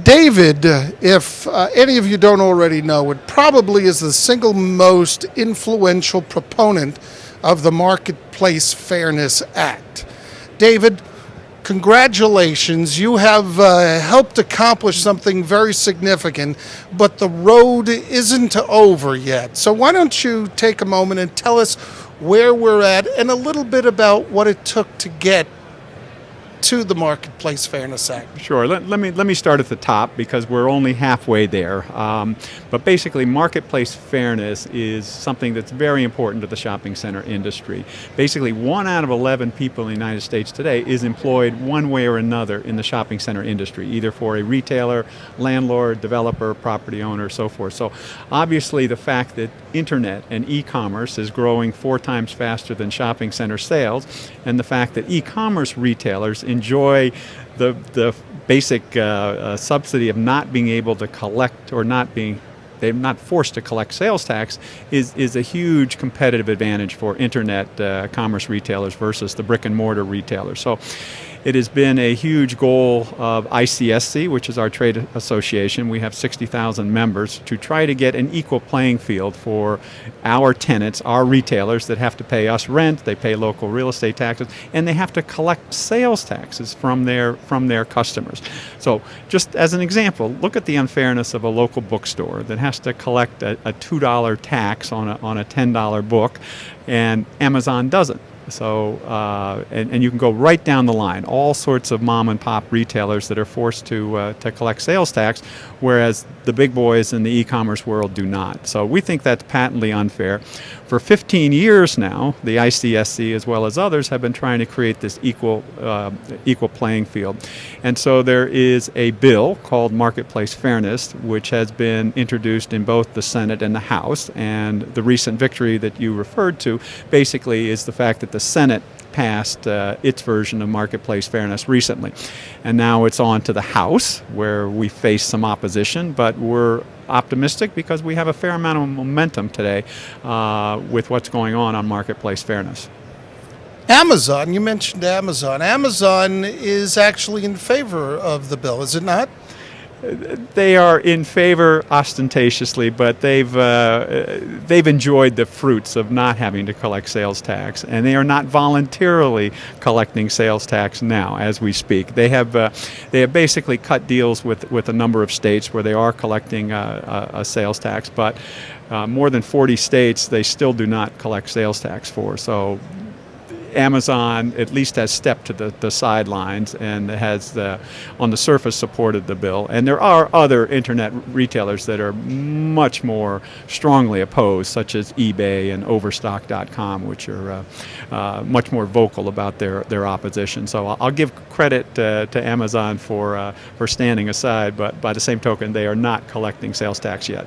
David, if any of you don't already know, it probably is the single most influential proponent of the Marketplace Fairness Act. David, congratulations. You have helped accomplish something very significant, but the road isn't over yet. So why don't you take a moment and tell us where we're at and a little bit about what it took to get to the Marketplace Fairness Act. Sure. Let me start at the top because we're only halfway there. But basically, marketplace fairness is something that's very important to the shopping center industry. Basically, 1 out of 11 people in the United States today is employed one way or another in the shopping center industry, either for a retailer, landlord, developer, property owner, so forth. So obviously, the fact that internet and e-commerce is growing 4 times faster than shopping center sales, and the fact that e-commerce retailers enjoy the basic subsidy of not being able to collect or they're not forced to collect sales tax is a huge competitive advantage for internet commerce retailers versus the brick and mortar retailers. So it has been a huge goal of ICSC, which is our trade association. We have 60,000 members to try to get an equal playing field for our tenants, our retailers that have to pay us rent, they pay local real estate taxes, and they have to collect sales taxes from their customers. So just as an example, look at the unfairness of a local bookstore that has to collect a $2 tax on a $10 book, and Amazon doesn't. So, and you can go right down the line, all sorts of mom and pop retailers that are forced to collect sales tax, whereas the big boys in the e-commerce world do not. So we think that's patently unfair. For 15 years now, the ICSC as well as others have been trying to create this equal playing field. And so there is a bill called Marketplace Fairness, which has been introduced in both the Senate and the House. And the recent victory that you referred to basically is the fact that the Senate passed its version of Marketplace Fairness recently. And now it's on to the House, where we face some opposition, but we're optimistic because we have a fair amount of momentum today with what's going on Marketplace Fairness. Amazon, you mentioned Amazon. Amazon is actually in favor of the bill, is it not? They are in favor ostentatiously, but they've enjoyed the fruits of not having to collect sales tax, and they are not voluntarily collecting sales tax now as we speak. They have basically cut deals with a number of states where they are collecting a sales tax, but more than 40 states they still do not collect sales tax for. So Amazon at least has stepped to the sidelines and has, on the surface, supported the bill. And there are other internet retailers that are much more strongly opposed, such as eBay and Overstock.com, which are much more vocal about their opposition. So I'll give credit to Amazon for standing aside, but by the same token, they are not collecting sales tax yet.